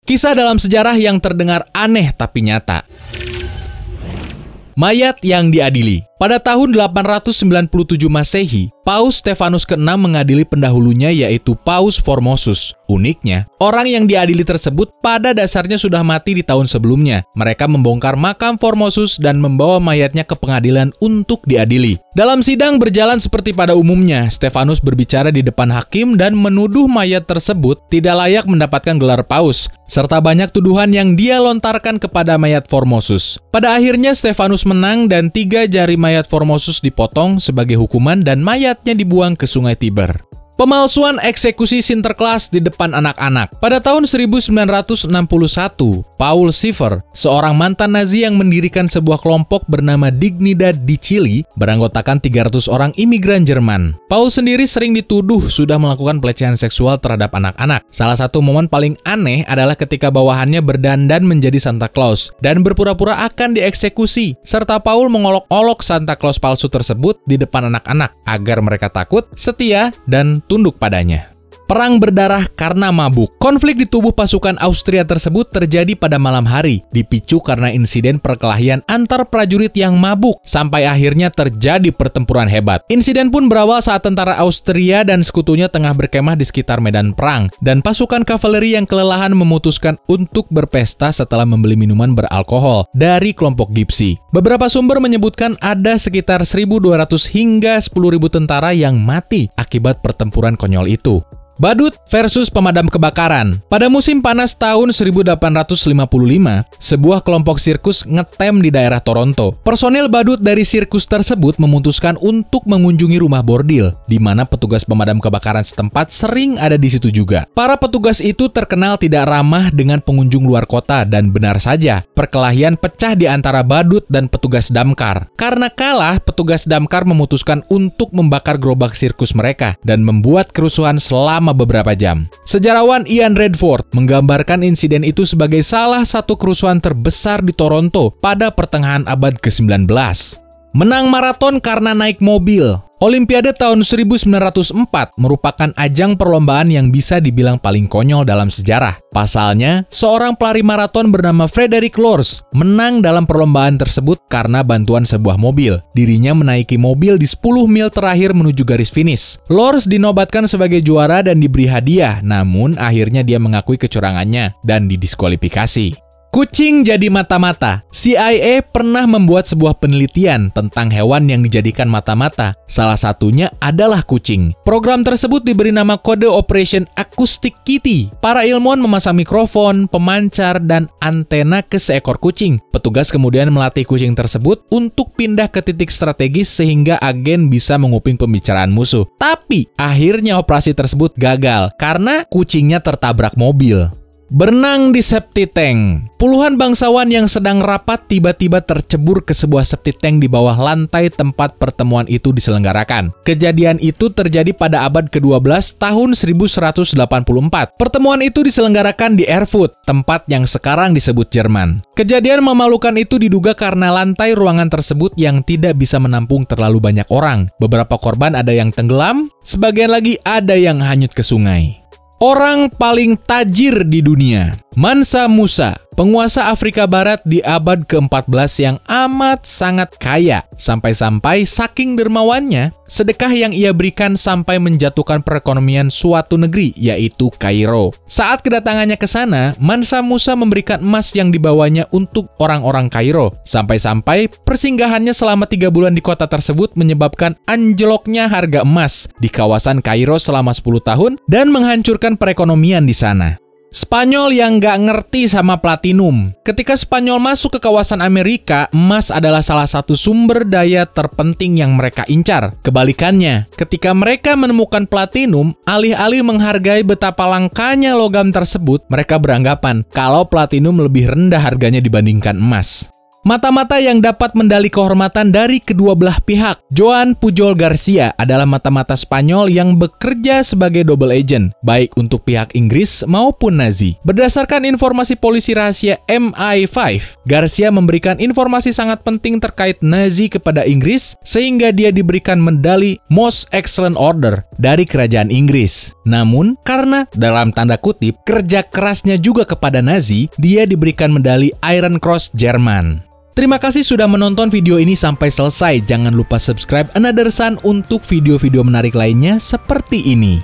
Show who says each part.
Speaker 1: Kisah dalam sejarah yang terdengar aneh tapi nyata. Mayat yang diadili. Pada tahun 897 Masehi, Paus Stefanus ke-6 mengadili pendahulunya yaitu Paus Formosus. Uniknya, orang yang diadili tersebut pada dasarnya sudah mati di tahun sebelumnya. Mereka membongkar makam Formosus dan membawa mayatnya ke pengadilan untuk diadili. Dalam sidang berjalan seperti pada umumnya, Stefanus berbicara di depan hakim dan menuduh mayat tersebut tidak layak mendapatkan gelar paus, serta banyak tuduhan yang dia lontarkan kepada mayat Formosus. Pada akhirnya Stefanus menang dan 3 jari mayat Formosus dipotong sebagai hukuman dan mayatnya dibuang ke Sungai Tiber. Pemalsuan eksekusi Sinterklaas di depan anak-anak. Pada tahun 1961, Paul Siever, seorang mantan Nazi yang mendirikan sebuah kelompok bernama Dignidad di Chili, beranggotakan 300 orang imigran Jerman. Paul sendiri sering dituduh sudah melakukan pelecehan seksual terhadap anak-anak. Salah satu momen paling aneh adalah ketika bawahannya berdandan menjadi Santa Claus dan berpura-pura akan dieksekusi, serta Paul mengolok-olok Santa Claus palsu tersebut di depan anak-anak agar mereka takut, setia, dan tunduk padanya. Perang berdarah karena mabuk. Konflik di tubuh pasukan Austria tersebut terjadi pada malam hari, dipicu karena insiden perkelahian antar prajurit yang mabuk, sampai akhirnya terjadi pertempuran hebat. Insiden pun berawal saat tentara Austria dan sekutunya tengah berkemah di sekitar medan perang, dan pasukan kavaleri yang kelelahan memutuskan untuk berpesta setelah membeli minuman beralkohol dari kelompok Gipsi. Beberapa sumber menyebutkan ada sekitar 1.200 hingga 10.000 tentara yang mati akibat pertempuran konyol itu. Badut versus pemadam kebakaran. Pada musim panas tahun 1855, sebuah kelompok sirkus ngetem di daerah Toronto. Personil badut dari sirkus tersebut memutuskan untuk mengunjungi rumah bordil, di mana petugas pemadam kebakaran setempat sering ada di situ juga. Para petugas itu terkenal tidak ramah dengan pengunjung luar kota dan benar saja, perkelahian pecah di antara badut dan petugas damkar. Karena kalah, petugas damkar memutuskan untuk membakar gerobak sirkus mereka dan membuat kerusuhan selama beberapa jam. Sejarawan Ian Redford menggambarkan insiden itu sebagai salah satu kerusuhan terbesar di Toronto pada pertengahan abad ke-19. Menang maraton karena naik mobil. Olimpiade tahun 1904 merupakan ajang perlombaan yang bisa dibilang paling konyol dalam sejarah. Pasalnya, seorang pelari maraton bernama Frederick Lours menang dalam perlombaan tersebut karena bantuan sebuah mobil. Dirinya menaiki mobil di 10 mil terakhir menuju garis finish. Lours dinobatkan sebagai juara dan diberi hadiah, namun akhirnya dia mengakui kecurangannya dan didiskualifikasi. Kucing jadi mata-mata. CIA pernah membuat sebuah penelitian tentang hewan yang dijadikan mata-mata. Salah satunya adalah kucing. Program tersebut diberi nama kode Operation Acoustic Kitty. Para ilmuwan memasang mikrofon, pemancar, dan antena ke seekor kucing. Petugas kemudian melatih kucing tersebut untuk pindah ke titik strategis sehingga agen bisa menguping pembicaraan musuh. Tapi akhirnya operasi tersebut gagal karena kucingnya tertabrak mobil. Berenang di septic tank. Puluhan bangsawan yang sedang rapat tiba-tiba tercebur ke sebuah septic tank di bawah lantai tempat pertemuan itu diselenggarakan. Kejadian itu terjadi pada abad ke-12 tahun 1184. Pertemuan itu diselenggarakan di Erfurt, tempat yang sekarang disebut Jerman. Kejadian memalukan itu diduga karena lantai ruangan tersebut yang tidak bisa menampung terlalu banyak orang. Beberapa korban ada yang tenggelam, sebagian lagi ada yang hanyut ke sungai. Orang paling tajir di dunia. Mansa Musa, penguasa Afrika Barat di abad ke-14 yang amat sangat kaya. Sampai-sampai saking dermawannya, sedekah yang ia berikan sampai menjatuhkan perekonomian suatu negeri, yaitu Kairo. Saat kedatangannya ke sana, Mansa Musa memberikan emas yang dibawanya untuk orang-orang Kairo. Sampai-sampai persinggahannya selama 3 bulan di kota tersebut menyebabkan anjloknya harga emas di kawasan Kairo selama 10 tahun dan menghancurkan perekonomian di sana. Spanyol yang nggak ngerti sama platinum. Ketika Spanyol masuk ke kawasan Amerika, emas adalah salah satu sumber daya terpenting yang mereka incar. Kebalikannya, ketika mereka menemukan platinum, alih-alih menghargai betapa langkanya logam tersebut, mereka beranggapan kalau platinum lebih rendah harganya dibandingkan emas. Mata-mata yang dapat medali kehormatan dari kedua belah pihak. Joan Pujol Garcia adalah mata-mata Spanyol yang bekerja sebagai double agent, baik untuk pihak Inggris maupun Nazi. Berdasarkan informasi polisi rahasia MI5, Garcia memberikan informasi sangat penting terkait Nazi kepada Inggris, sehingga dia diberikan medali Most Excellent Order dari kerajaan Inggris. Namun, karena dalam tanda kutip, kerja kerasnya juga kepada Nazi, dia diberikan medali Iron Cross Jerman. Terima kasih sudah menonton video ini sampai selesai. Jangan lupa subscribe Another Sun untuk video-video menarik lainnya seperti ini.